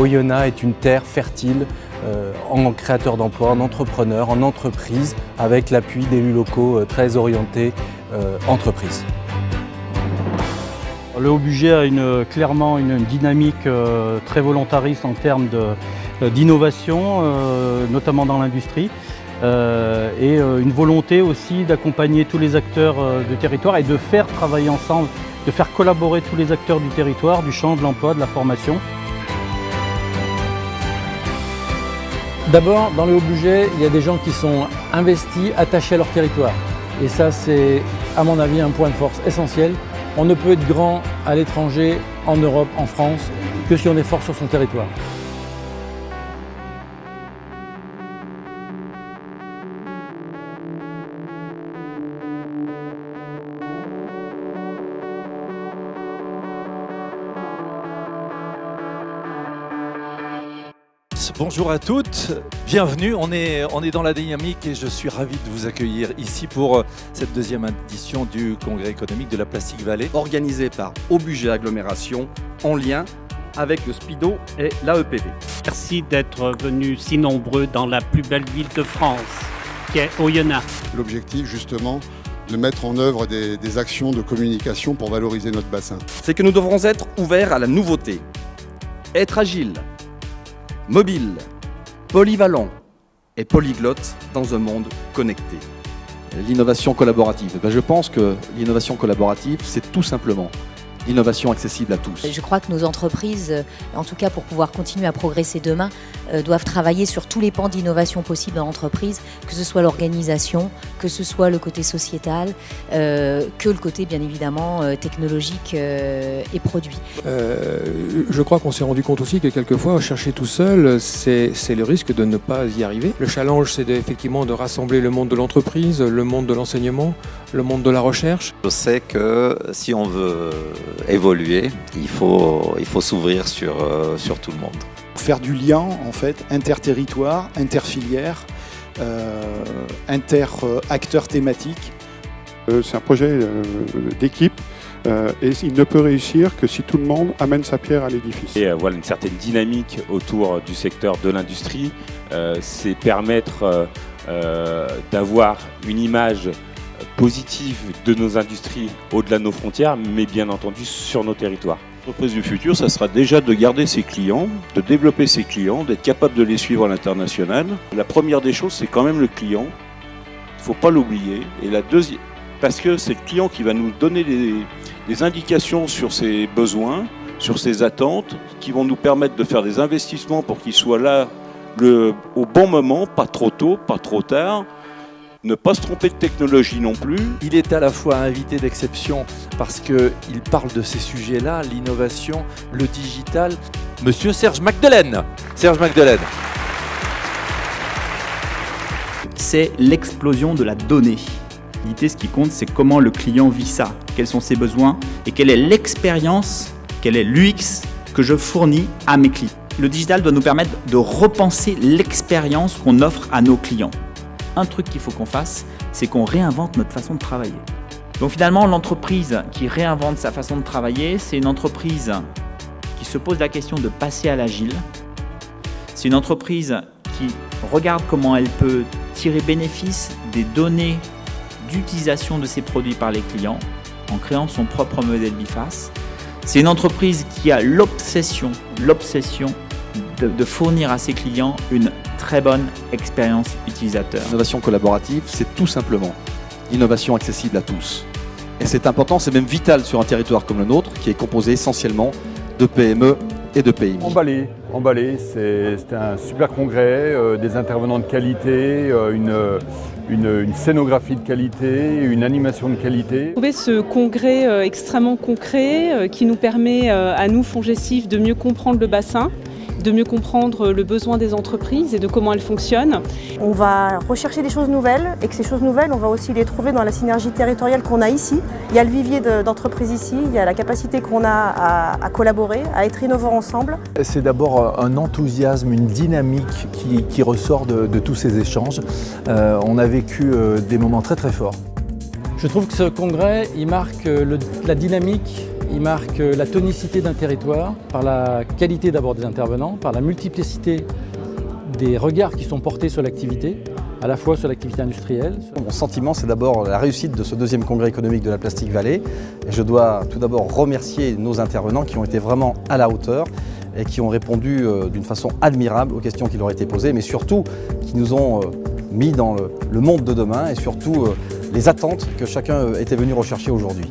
Oyonnax est une terre fertile en créateurs d'emplois, en entrepreneurs, en entreprises, avec l'appui d'élus locaux très orientés entreprises. Le Haut-Bugey a clairement une dynamique très volontariste en termes d'innovation, notamment dans l'industrie, et une volonté aussi d'accompagner tous les acteurs du territoire et de faire travailler ensemble, de faire collaborer tous les acteurs du territoire, du champ de l'emploi, de la formation. D'abord, dans le Haut-Bugey, il y a des gens qui sont investis, attachés à leur territoire. Et ça, c'est, à mon avis, un point de force essentiel. On ne peut être grand à l'étranger, en Europe, en France, que si on est fort sur son territoire. Bonjour à toutes, bienvenue, on est dans la dynamique et je suis ravi de vous accueillir ici pour cette deuxième édition du Congrès économique de la Plastic Valley. Organisé par Haut-Bugey Agglomération en lien avec le SPIDO et l'AEPV. Merci d'être venus si nombreux dans la plus belle ville de France, qui est Oyonnax. L'objectif justement de mettre en œuvre des actions de communication pour valoriser notre bassin. C'est que nous devrons être ouverts à la nouveauté, être agiles, mobile, polyvalent et polyglotte dans un monde connecté. L'innovation collaborative, je pense que l'innovation collaborative, c'est tout simplement l'innovation accessible à tous. Je crois que nos entreprises, en tout cas pour pouvoir continuer à progresser demain, doivent travailler sur tous les pans d'innovation possibles dans l'entreprise, que ce soit l'organisation, que ce soit le côté sociétal, que le côté bien évidemment technologique et produit. Je crois qu'on s'est rendu compte aussi que quelquefois chercher tout seul, c'est le risque de ne pas y arriver. Le challenge, c'est effectivement de rassembler le monde de l'entreprise, le monde de l'enseignement, le monde de la recherche. Je sais que si on veut évoluer, il faut s'ouvrir sur tout le monde. Faire du lien en fait interterritoire, interfilière, inter-acteurs thématiques. C'est un projet d'équipe et il ne peut réussir que si tout le monde amène sa pierre à l'édifice. Et voilà une certaine dynamique autour du secteur de l'industrie, c'est permettre d'avoir une image positive de nos industries au-delà de nos frontières, mais bien entendu sur nos territoires. L'entreprise du futur, ça sera déjà de garder ses clients, de développer ses clients, d'être capable de les suivre à l'international. La première des choses, c'est quand même le client. Il ne faut pas l'oublier. Et la deuxième, parce que c'est le client qui va nous donner des indications sur ses besoins, sur ses attentes, qui vont nous permettre de faire des investissements pour qu'il soit là au bon moment, pas trop tôt, pas trop tard. Ne pas se tromper de technologie non plus. Il est à la fois un invité d'exception parce qu'il parle de ces sujets-là, l'innovation, le digital. Monsieur Serge Magdelaine. Serge Magdelaine. C'est l'explosion de la donnée. L'idée, ce qui compte, c'est comment le client vit ça, quels sont ses besoins et quelle est l'expérience, quel est l'UX que je fournis à mes clients. Le digital doit nous permettre de repenser l'expérience qu'on offre à nos clients. Un truc qu'il faut qu'on fasse, c'est qu'on réinvente notre façon de travailler. Donc finalement, l'entreprise qui réinvente sa façon de travailler, c'est une entreprise qui se pose la question de passer à l'agile. C'est une entreprise qui regarde comment elle peut tirer bénéfice des données d'utilisation de ses produits par les clients en créant son propre modèle biface. C'est une entreprise qui a l'obsession de fournir à ses clients une très bonne expérience utilisateur. L'innovation collaborative, c'est tout simplement l'innovation accessible à tous. Et c'est important, c'est même vital sur un territoire comme le nôtre, qui est composé essentiellement de PME et de PMI. Emballé, c'était un super congrès, des intervenants de qualité, une scénographie de qualité, une animation de qualité. J'ai trouvé ce congrès extrêmement concret qui nous permet à nous, FONGECIF, de mieux comprendre le bassin, de mieux comprendre le besoin des entreprises et de comment elles fonctionnent. On va rechercher des choses nouvelles et que ces choses nouvelles, on va aussi les trouver dans la synergie territoriale qu'on a ici. Il y a le vivier d'entreprises ici, il y a la capacité qu'on a à collaborer, à être innovants ensemble. C'est d'abord un enthousiasme, une dynamique qui ressort de tous ces échanges. On a vécu des moments très très forts. Je trouve que ce congrès, il marque la dynamique Il marque la tonicité d'un territoire par la qualité d'abord des intervenants, par la multiplicité des regards qui sont portés sur l'activité, à la fois sur l'activité industrielle. Mon sentiment, c'est d'abord la réussite de ce deuxième congrès économique de la Plastic Valley. Et je dois tout d'abord remercier nos intervenants qui ont été vraiment à la hauteur et qui ont répondu d'une façon admirable aux questions qui leur ont été posées, mais surtout qui nous ont mis dans le monde de demain et surtout les attentes que chacun était venu rechercher aujourd'hui.